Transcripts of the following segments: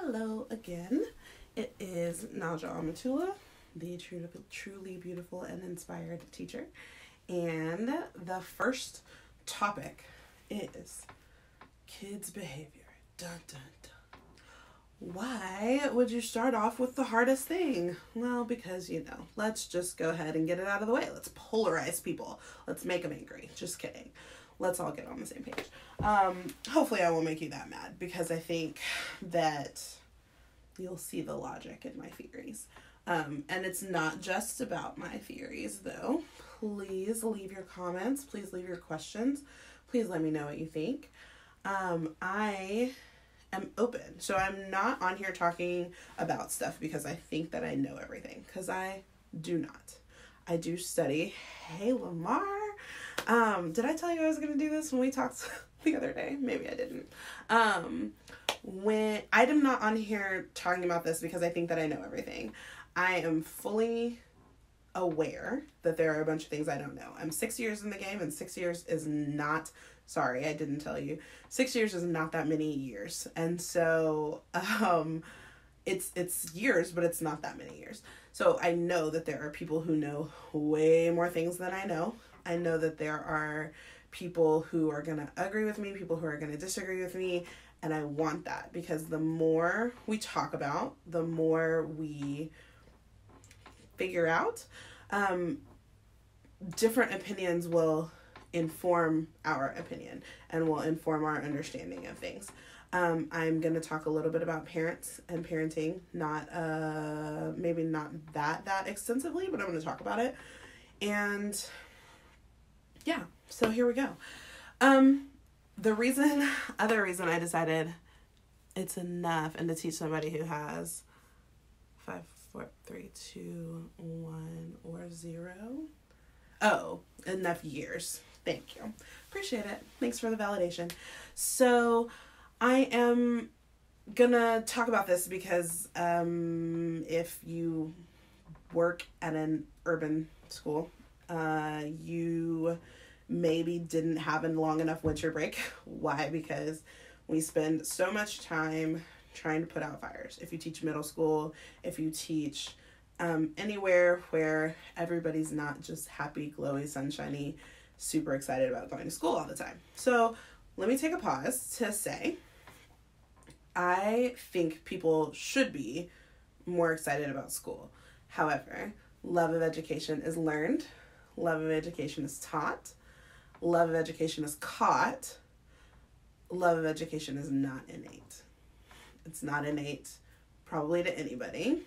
Hello again. It is Naja Amatula, the truly beautiful and inspired teacher. And the first topic is kids' behavior. Dun, dun, dun. Why would you start off with the hardest thing? Well, because, let's just go ahead and get it out of the way. Let's polarize people. Let's make them angry. Just kidding. Let's all get on the same page. Hopefully I won't make you that mad, because I think that you'll see the logic in my theories. And it's not just about my theories, though. Please leave your comments. Please leave your questions. Please let me know what you think. I am open. So I'm not on here talking about stuff because I think that I know everything, because I do not. I do study. Hey, Lamar. Did I tell you I was going to do this when we talked the other day? Maybe I didn't. When I'm not on here talking about this because I think that I know everything. I am fully aware that there are a bunch of things I don't know. I'm 6 years in the game, and 6 years is not, sorry, I didn't tell you. 6 years is not that many years. And so, it's years, but it's not that many years. So I know that there are people who know way more things than I know. I know that there are people who are going to agree with me, people who are going to disagree with me, and I want that, because the more we talk about, the more we figure out, different opinions will inform our opinion and will inform our understanding of things. I'm going to talk a little bit about parents and parenting, not maybe not that extensively, but I'm going to talk about it. And yeah, so here we go. The other reason I decided it's enough and to teach somebody who has 5, 4, 3, 2, 1, or 0. Oh, enough years. Thank you. Appreciate it. Thanks for the validation. So I am gonna talk about this because if you work at an urban school, you maybe didn't have a long enough winter break. Why? Because we spend so much time trying to put out fires. If you teach middle school, if you teach anywhere where everybody's not just happy, glowy, sunshiny, super excited about going to school all the time. So let me take a pause to say, I think people should be more excited about school. However, love of education is learned. Love of education is taught. Love of education is caught. Love of education is not innate. It's not innate, probably to anybody.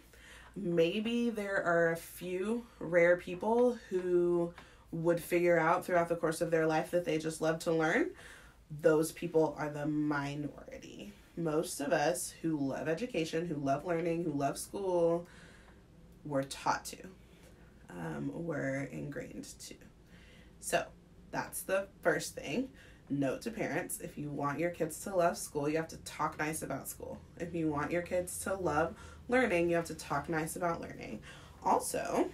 Maybe there are a few rare people who would figure out throughout the course of their life that they just love to learn. Those people are the minority. Most of us who love education, who love learning, who love school, were taught to. Were ingrained to. So that's the first thing. Note to parents, if you want your kids to love school, you have to talk nice about school. If you want your kids to love learning, you have to talk nice about learning. Also,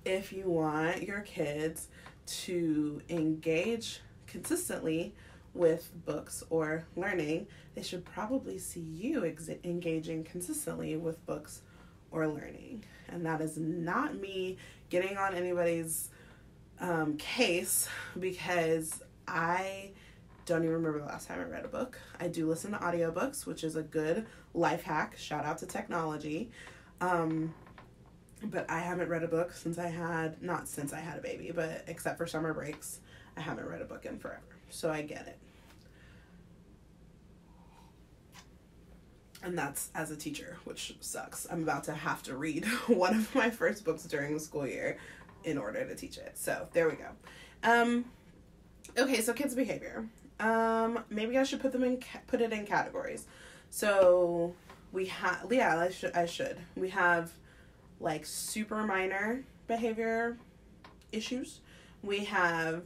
if you want your kids to engage consistently with books or learning, they should probably see you engaging consistently with books or learning. And that is not me getting on anybody's case, because I don't even remember the last time I read a book. I do listen to audiobooks, which is a good life hack. Shout out to technology. But I haven't read a book not since I had a baby, but except for summer breaks, I haven't read a book in forever. So I get it. And that's as a teacher, which sucks. I'm about to have to read one of my first books during the school year in order to teach it. So there we go. Okay, so kids' behavior. Maybe I should put it in categories. So we have, I should. We have like super minor behavior issues. We have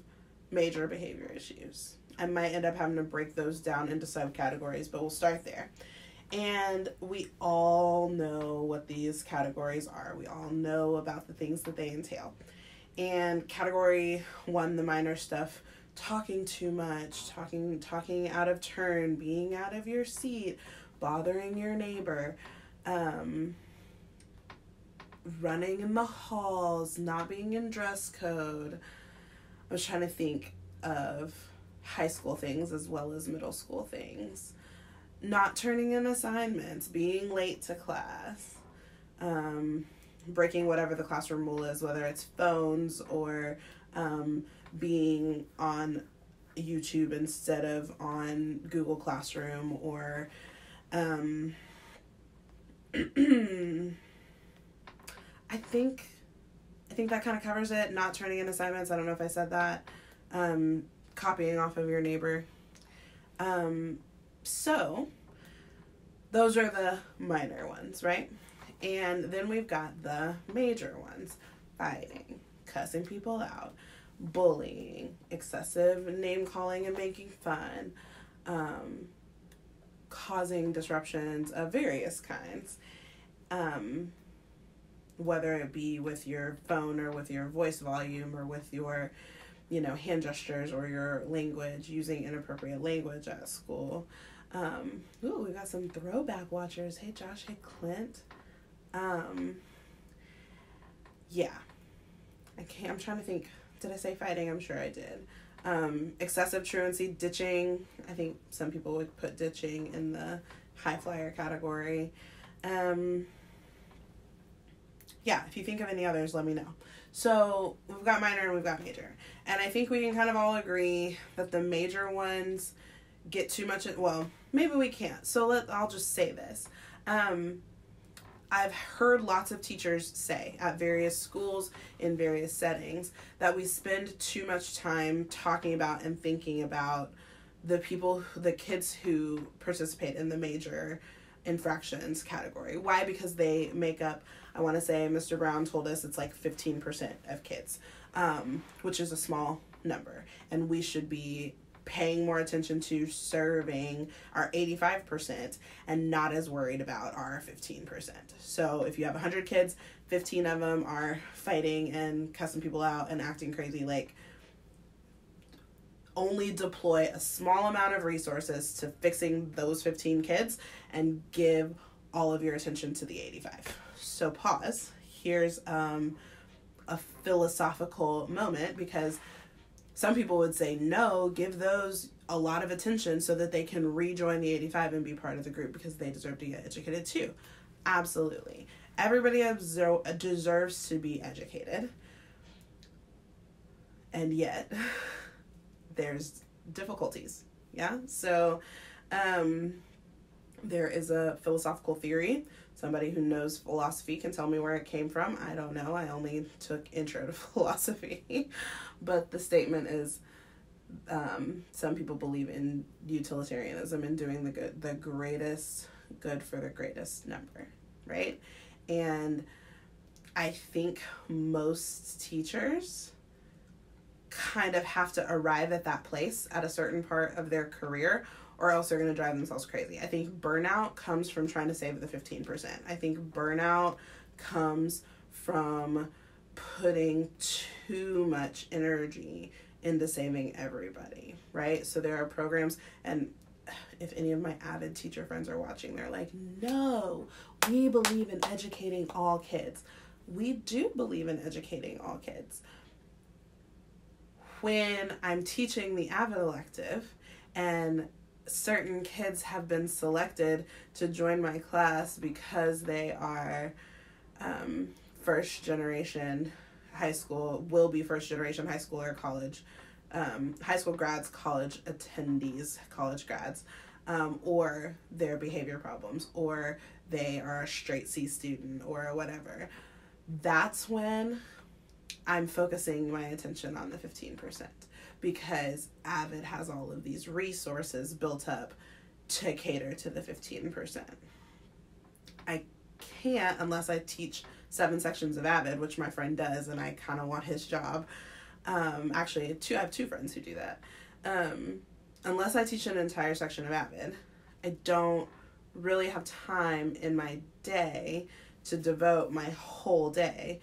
major behavior issues. I might end up having to break those down into subcategories, but we'll start there. And we all know what these categories are. We all know about the things that they entail. And category 1, the minor stuff, talking too much, talking out of turn, being out of your seat, bothering your neighbor, running in the halls, not being in dress code. I was trying to think of high school things as well as middle school things. Not turning in assignments, being late to class, breaking whatever the classroom rule is, whether it's phones or being on YouTube instead of on Google Classroom, or I think that kind of covers it. Not turning in assignments. I don't know if I said that. Copying off of your neighbor. So those are the minor ones, right? And then we've got the major ones: fighting, cussing people out, bullying, excessive name calling and making fun, causing disruptions of various kinds, whether it be with your phone or with your voice volume or with your, hand gestures or your language, using inappropriate language at school. We got some throwback watchers. Hey Josh, hey Clint. Yeah. I'm trying to think. Did I say fighting? I'm sure I did. Excessive truancy, ditching. I think some people would put ditching in the high flyer category. If you think of any others, let me know. So we've got minor and we've got major. And I think we can kind of all agree that the major ones get too much. Well, maybe we can't. So I'll just say this. I've heard lots of teachers say at various schools in various settings that we spend too much time talking about and thinking about the kids who participate in the major infractions category. Why? Because they make up, I want to say Mr. Brown told us it's like 15% of kids, which is a small number. And we should be paying more attention to serving our 85% and not as worried about our 15%. So if you have 100 kids, 15 of them are fighting and cussing people out and acting crazy. Like, only deploy a small amount of resources to fixing those 15 kids and give all of your attention to the 85. So pause. Here's a philosophical moment, because some people would say, no, give those a lot of attention so that they can rejoin the 85 and be part of the group because they deserve to get educated too. Absolutely. Everybody deserves to be educated. And yet, there's difficulties. Yeah? So, there is a philosophical theory. Somebody who knows philosophy can tell me where it came from. I don't know. I only took intro to philosophy. But the statement is, some people believe in utilitarianism and doing the greatest good for the greatest number, right? And I think most teachers kind of have to arrive at that place at a certain part of their career, or else they're going to drive themselves crazy. I think burnout comes from trying to save the 15%. I think burnout comes from putting too much energy into saving everybody, right? So there are programs, and if any of my avid teacher friends are watching, they're like, no, we believe in educating all kids. We do believe in educating all kids. When I'm teaching the AVID elective and certain kids have been selected to join my class because they are first generation high school, will be first generation high school or college, high school grads, college attendees, college grads, or their behavior problems, or they are a straight C student or whatever. That's when I'm focusing my attention on the 15%, because AVID has all of these resources built up to cater to the 15%. I can't, unless I teach 7 sections of AVID, which my friend does, and I kind of want his job. Actually, I have 2 friends who do that. Unless I teach an entire section of AVID, I don't really have time in my day to devote my whole day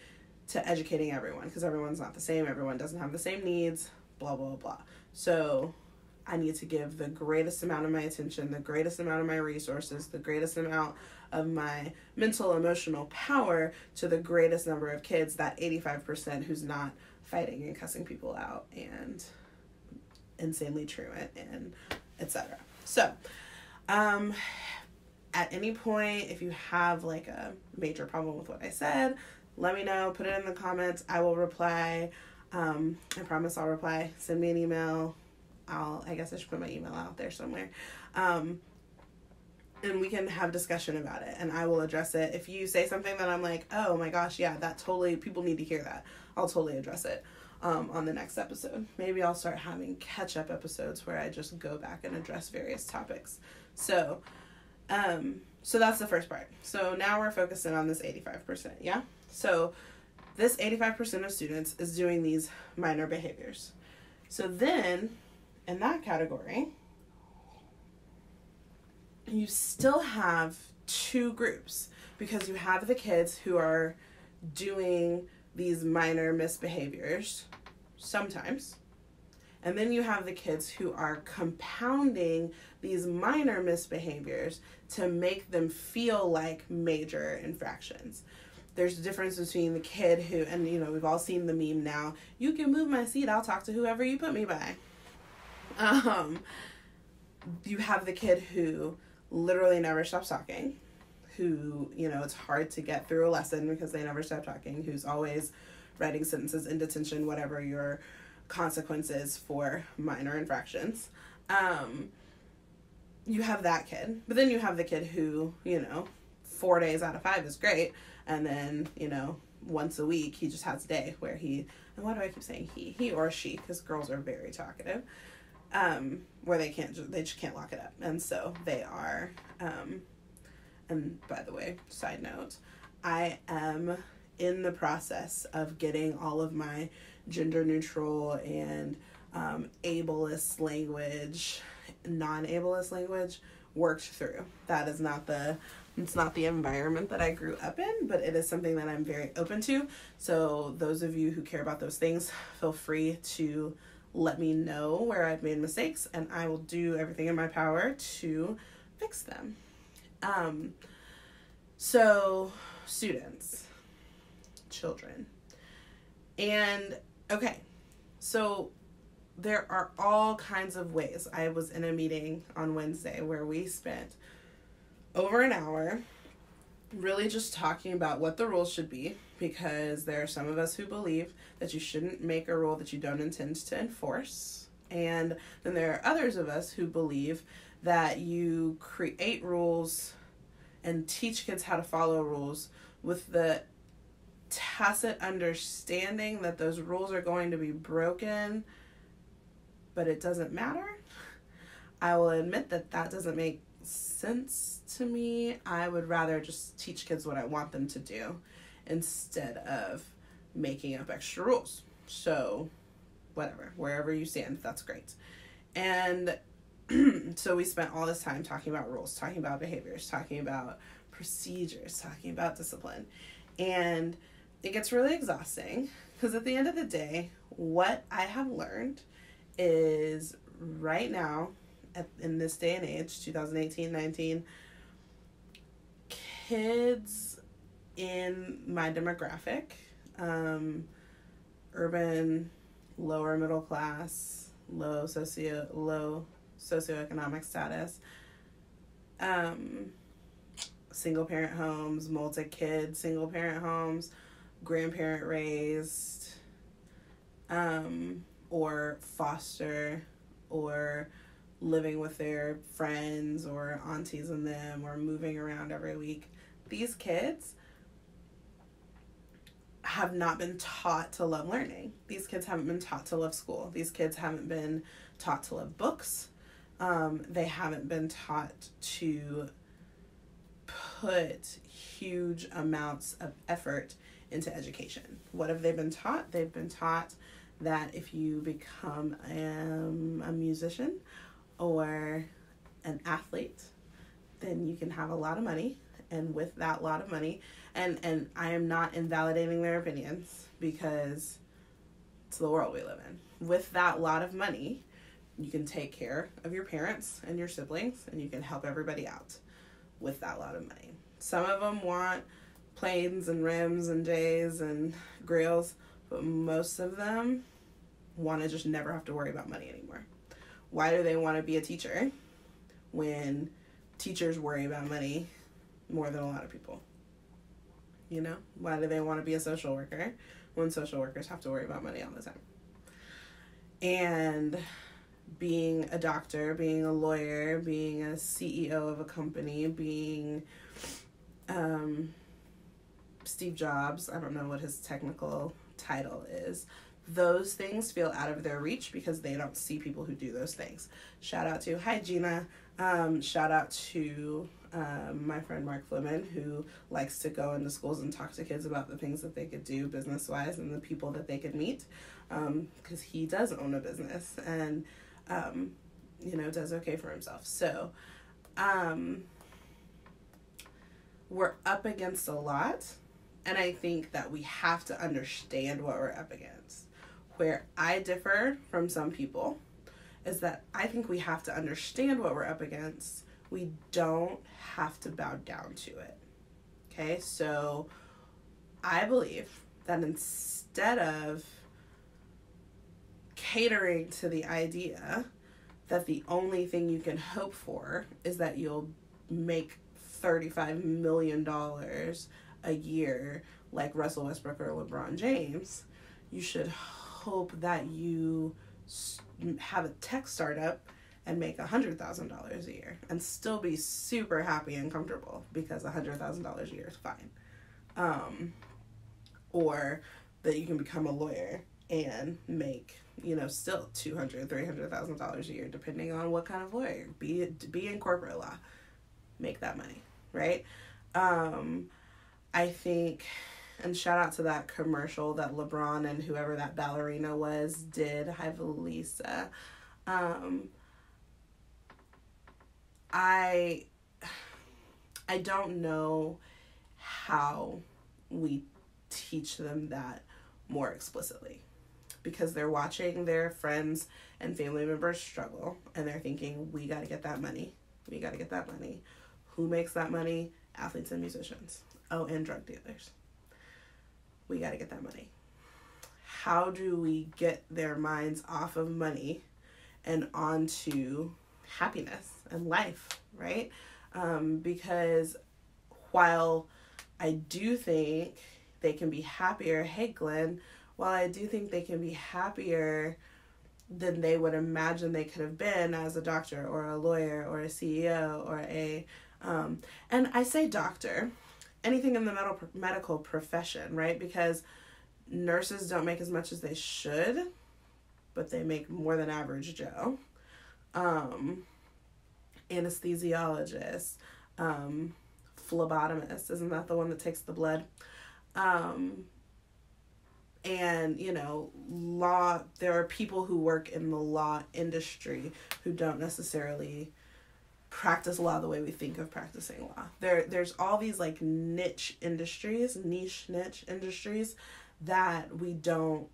to educating everyone, because everyone's not the same. Everyone doesn't have the same needs, blah, blah, blah. So I need to give the greatest amount of my attention, the greatest amount of my resources, the greatest amount of my mental, emotional power to the greatest number of kids, that 85% who's not fighting and cussing people out and insanely truant and etc. So, at any point, if you have like a major problem with what I said, let me know, put it in the comments. I will reply. I promise I'll reply. Send me an email. I guess I should put my email out there somewhere. And we can have discussion about it, and I will address it. If you say something that I'm like, oh my gosh, yeah, that totally, people need to hear that, I'll totally address it on the next episode. Maybe I'll start having catch-up episodes where I just go back and address various topics. So that's the first part. So now we're focusing on this 85%, yeah? So this 85% of students is doing these minor behaviors. So then, in that category, you still have two groups, because you have the kids who are doing these minor misbehaviors sometimes, and then you have the kids who are compounding these minor misbehaviors to make them feel like major infractions. There's a difference between the kid who, and we've all seen the meme now, you can move my seat, I'll talk to whoever you put me by. You have the kid who literally never stops talking, who, it's hard to get through a lesson because they never stop talking, who's always writing sentences in detention, whatever your consequences for minor infractions. You have that kid, but then you have the kid who, 4 days out of 5 is great, and then, once a week he just has a day where and why do I keep saying he or she, because girls are very talkative, where they just can't lock it up. And so they are, and by the way, side note, I am in the process of getting all of my gender neutral and ableist language, non-ableist language worked through. That is it's not the environment that I grew up in, but it is something that I'm very open to. So those of you who care about those things, feel free to let me know where I've made mistakes, and I will do everything in my power to fix them. So students, children, and okay, so there are all kinds of ways. I was in a meeting on Wednesday where we spent over an hour really just talking about what the rules should be, because there are some of us who believe that you shouldn't make a rule that you don't intend to enforce. And then there are others of us who believe that you create rules and teach kids how to follow rules with the tacit understanding that those rules are going to be broken, but it doesn't matter. I will admit that doesn't make sense to me. I would rather just teach kids what I want them to do instead of making up extra rules. So whatever, wherever you stand, that's great. And so we spent all this time talking about rules, talking about behaviors, talking about procedures, talking about discipline. And it gets really exhausting, because at the end of the day, what I have learned is right now, in this day and age, 2018-19, kids in my demographic, urban, lower middle class, low socioeconomic status, single parent homes, multi-kid single parent homes, grandparent raised, or foster, or living with their friends or aunties and them, or moving around every week. These kids have not been taught to love learning. These kids haven't been taught to love school. These kids haven't been taught to love books. They haven't been taught to put huge amounts of effort into education. What have they been taught? They've been taught that if you become a musician or an athlete, then you can have a lot of money. And with that lot of money, and I am not invalidating their opinions, because It's the world we live in. With that lot of money, you can take care of your parents and your siblings, and you can help everybody out with that lot of money. Some of them want planes and rims and J's and grills, but most of them want to just never have to worry about money anymore. Why do they want to be a teacher when teachers worry about money more than a lot of people? You know, why do they want to be a social worker when social workers have to worry about money all the time? And being a doctor, being a lawyer, being a CEO of a company, being Steve Jobs, I don't know what his technical title is, those things feel out of their reach because they don't see people who do those things. Shout out to, hi Gina, shout out to my friend Mark Fleming, who likes to go into schools and talk to kids about the things that they could do business-wise and the people that they could meet, because he does own a business and, does okay for himself. So, we're up against a lot, and I think that we have to understand what we're up against. Where I differ from some people is that I think we have to understand what we're up against. We don't have to bow down to it. Okay, so I believe that instead of catering to the idea that the only thing you can hope for is that you'll make $35 million a year like Russell Westbrook or LeBron James, you should hope that you have a tech startup and make $100,000 a year and still be super happy and comfortable because $100,000 a year is fine. Or that you can become a lawyer and make, still $200,000, $300,000 a year, depending on what kind of lawyer. Be in corporate law, make that money, right? I think, and shout out to that commercial that LeBron and whoever that ballerina was did. Hi, Lisa. I don't know how we teach them that more explicitly, because they're watching their friends and family members struggle and they're thinking, we got to get that money. We got to get that money. Who makes that money? Athletes and musicians. Oh, and drug dealers. We got to get that money. How do we get their minds off of money and onto happiness and life, right? Because while I do think they can be happier, hey Glenn, while I do think they can be happier than they would imagine they could have been as a doctor or a lawyer or a CEO or and I say doctor, anything in the medical profession, right? Because nurses don't make as much as they should, but they make more than average Joe. Anesthesiologist, phlebotomist, isn't that the one that takes the blood? And, law, there are people who work in the law industry who don't necessarily practice law the way we think of practicing law. There's all these like niche industries that we don't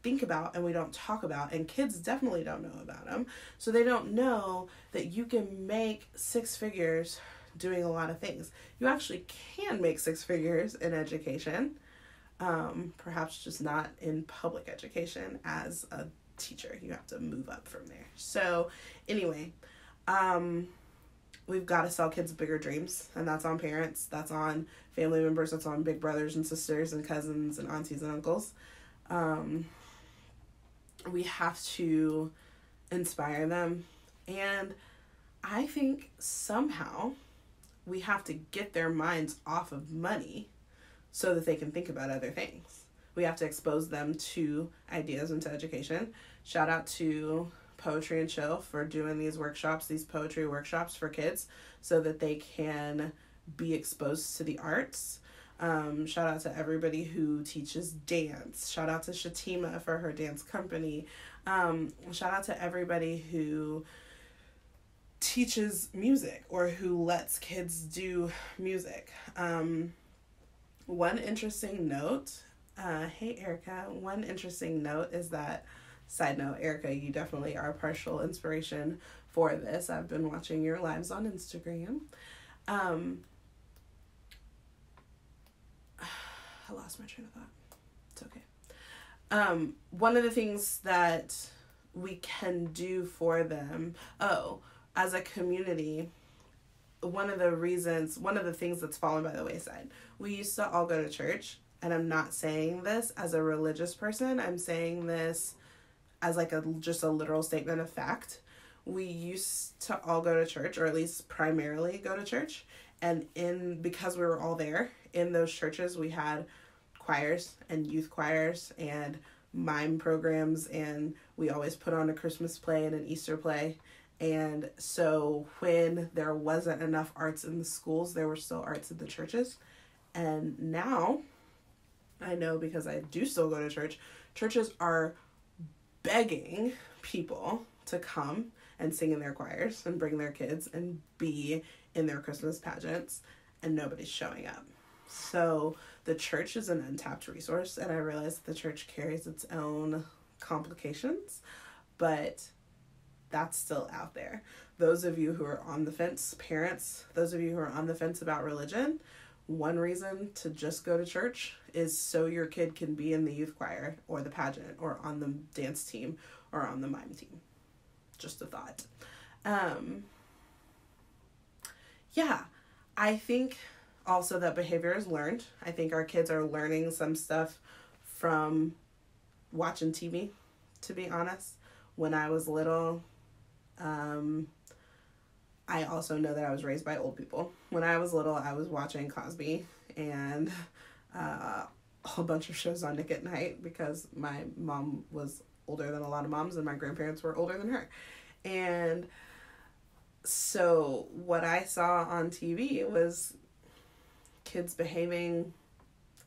think about and we don't talk about, and kids definitely don't know about them. So they don't know that you can make six figures doing a lot of things. You actually can make six figures in education, perhaps just not in public education as a teacher. You have to move up from there. So anyway, we've got to sell kids bigger dreams, and that's on parents, that's on family members, that's on big brothers and sisters and cousins and aunties and uncles. We have to inspire them, and I think somehow we have to get their minds off of money so that they can think about other things. We have to expose them to ideas into education. Shout out to Poetry and Chill for doing these workshops, these poetry workshops for kids so that they can be exposed to the arts. Shout out to everybody who teaches dance. Shout out to Shatima for her dance company. Shout out to everybody who teaches music or who lets kids do music. One interesting note Hey, Erica. One interesting note is that, side note, Erica, you definitely are partial inspiration for this. I've been watching your lives on Instagram. I lost my train of thought. It's okay. One of the things that we can do for them, as a community, one of the things that's fallen by the wayside, we used to all go to church, and I'm not saying this as a religious person, I'm saying this as like just a literal statement of fact. We used to all go to church, or at least primarily go to church, and because we were all there in those churches, we had choirs and youth choirs and mime programs, and we always put on a Christmas play and an Easter play. And so when there wasn't enough arts in the schools, there were still arts in the churches. And now, I know because I do still go to church, churches are begging people to come and sing in their choirs and bring their kids and be in their Christmas pageants, and nobody's showing up. So the church is an untapped resource, and I realize the church carries its own complications, but that's still out there. Those of you who are on the fence, parents, those of you who are on the fence about religion, one reason to just go to church is so your kid can be in the youth choir or the pageant or on the dance team or on the mime team. Just a thought. I think also that behavior is learned. I think our kids are learning some stuff from watching TV, to be honest. When I was little, I also know that I was raised by old people. When I was little, I was watching Cosby and a whole bunch of shows on Nick at Night because my mom was older than a lot of moms and my grandparents were older than her. And so what I saw on TV was kids behaving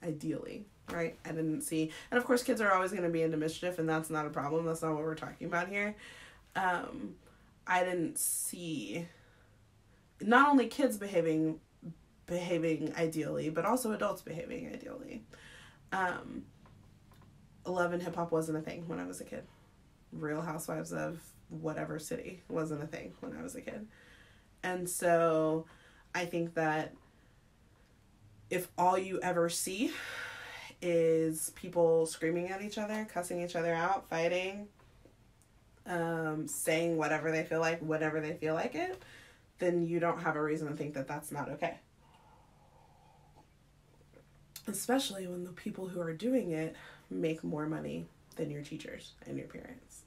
ideally, right? I didn't see, and of course kids are always going to be into mischief, and that's not a problem. That's not what we're talking about here. I didn't see not only kids behaving ideally, but also adults behaving ideally. Love and hip hop wasn't a thing when I was a kid. Real Housewives of whatever city wasn't a thing when I was a kid. And so I think that if all you ever see is people screaming at each other, cussing each other out, fighting, saying whatever they feel like, whenever they feel like it, then you don't have a reason to think that that's not okay. Especially when the people who are doing it make more money than your teachers and your parents.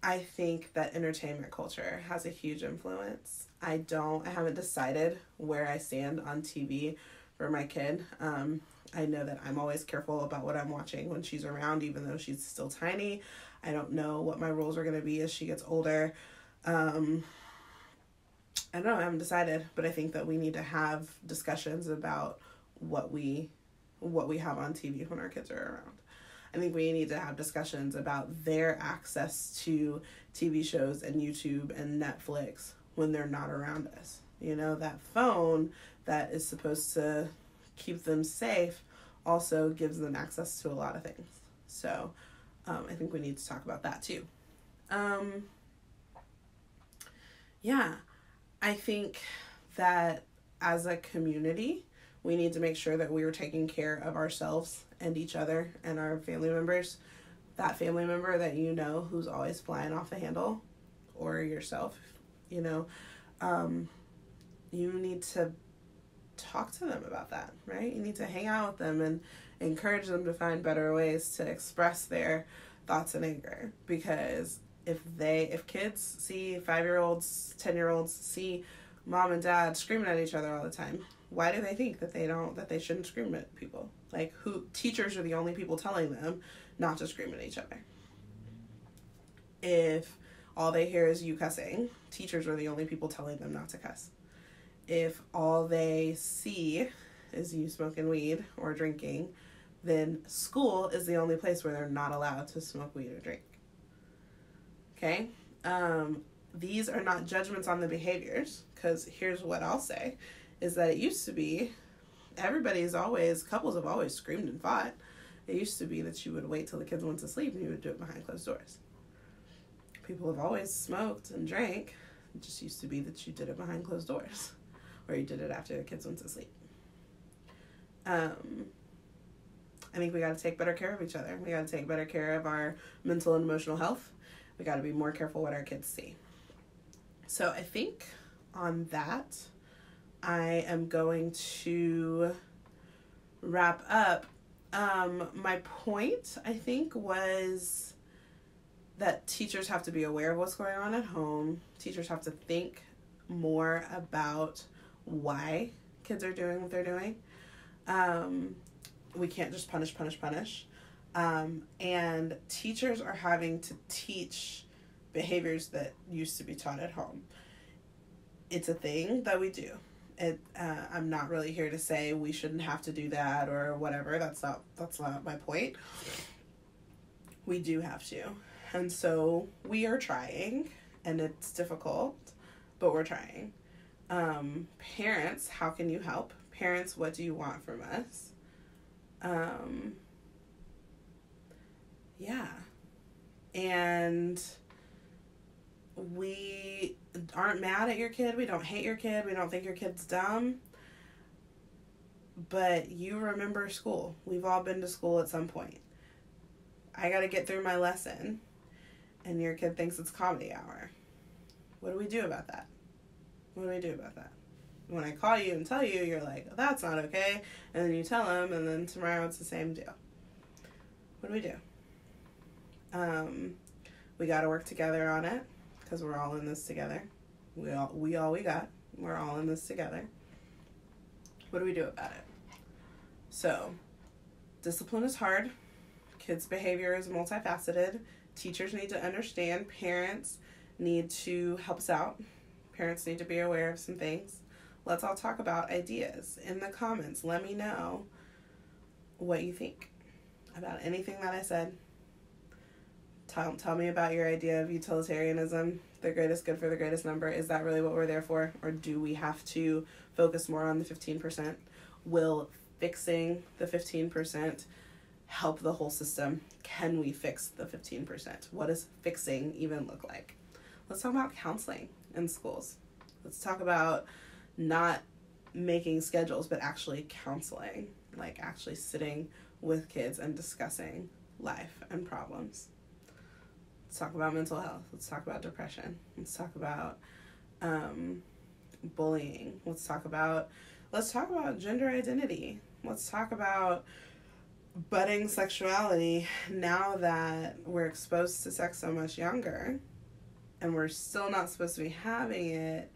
I think that entertainment culture has a huge influence. I haven't decided where I stand on TV for my kid. I know that I'm always careful about what I'm watching when she's around, even though she's still tiny. I don't know what my rules are going to be as she gets older. I don't know, I haven't decided, but I think that we need to have discussions about what we have on TV when our kids are around. I think we need to have discussions about their access to TV shows and YouTube and Netflix when they're not around us. You know, that phone that is supposed to keep them safe also gives them access to a lot of things. So I think we need to talk about that too. I think that as a community, we need to make sure that we are taking care of ourselves and each other and our family members. That family member that you know who's always flying off the handle, or yourself, you know, you need to talk to them about that, right? You need to hang out with them and encourage them to find better ways to express their thoughts and anger. Because if kids see 5-year-olds, 10-year-olds see mom and dad screaming at each other all the time, why do they think that they shouldn't scream at people? Like, teachers are the only people telling them not to scream at each other. If all they hear is you cussing, teachers are the only people telling them not to cuss. If all they see is you smoking weed or drinking, then school is the only place where they're not allowed to smoke weed or drink. Okay? These are not judgments on the behaviors, because here's what I'll say, is that it used to be, couples have always screamed and fought. It used to be that you would wait till the kids went to sleep and you would do it behind closed doors. People have always smoked and drank. It just used to be that you did it behind closed doors, or you did it after the kids went to sleep. I think we got to take better care of each other. We got to take better care of our mental and emotional health. We got to be more careful what our kids see. So I think on that, I am going to wrap up. My point, I think, was that teachers have to be aware of what's going on at home. Teachers have to think more about why kids are doing what they're doing. We can't just punish. And teachers are having to teach behaviors that used to be taught at home. It's a thing that we do. I'm not really here to say we shouldn't have to do that or whatever. That's not my point. We do have to. And so we are trying, and it's difficult, but we're trying. Parents, how can you help? Parents, what do you want from us? Yeah. And we aren't mad at your kid. We don't hate your kid. We don't think your kid's dumb. But you remember school. We've all been to school at some point. I got to get through my lesson, and your kid thinks it's comedy hour. What do we do about that? When I call you and tell you, you're like, oh, that's not okay. And then you tell them, and then tomorrow it's the same deal. What do we do? We got to work together on it, because we're all in this together. We got. We're all in this together. What do we do about it? So, discipline is hard. Kids' behavior is multifaceted. Teachers need to understand. Parents need to help us out. Parents need to be aware of some things. Let's all talk about ideas in the comments. Let me know what you think about anything that I said. Tell me about your idea of utilitarianism, the greatest good for the greatest number. Is that really what we're there for? Or do we have to focus more on the 15%? Will fixing the 15% help the whole system? Can we fix the 15%? What does fixing even look like? Let's talk about counseling in schools. Let's talk about not making schedules, but actually counseling, like actually sitting with kids and discussing life and problems. Let's talk about mental health. Let's talk about depression. Let's talk about bullying. Let's talk about gender identity. Let's talk about budding sexuality now that we're exposed to sex so much younger, and we're still not supposed to be having it,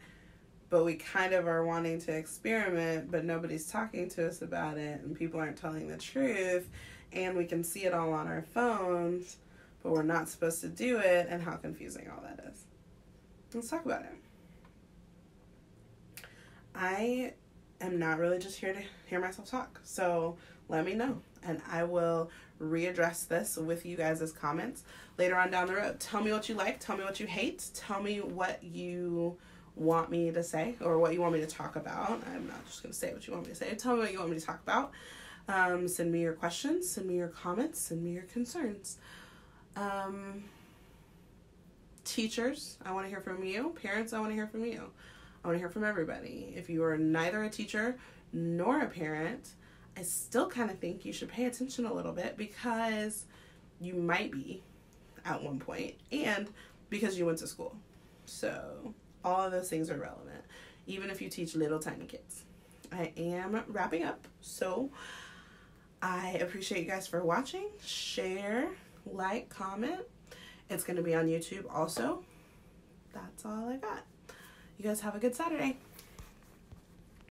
but we kind of are wanting to experiment, but nobody's talking to us about it, and people aren't telling the truth, and we can see it all on our phones, but we're not supposed to do it, and how confusing all that is. Let's talk about it. I am not really just here to hear myself talk, so let me know, and I will readdress this with you guys as comments later on down the road. Tell me what you like, tell me what you hate, tell me what you want me to say or what you want me to talk about. I'm not just going to say what you want me to say. Tell me what you want me to talk about. Send me your questions, send me your comments, send me your concerns. Teachers, I want to hear from you. Parents, I want to hear from you. I want to hear from everybody. If you are neither a teacher nor a parent, I still kind of think you should pay attention a little bit, because you might be at one point, and because you went to school. So all of those things are relevant, even if you teach little tiny kids. I am wrapping up, so I appreciate you guys for watching. Share, like, comment. It's going to be on YouTube also. That's all I got. You guys have a good Saturday.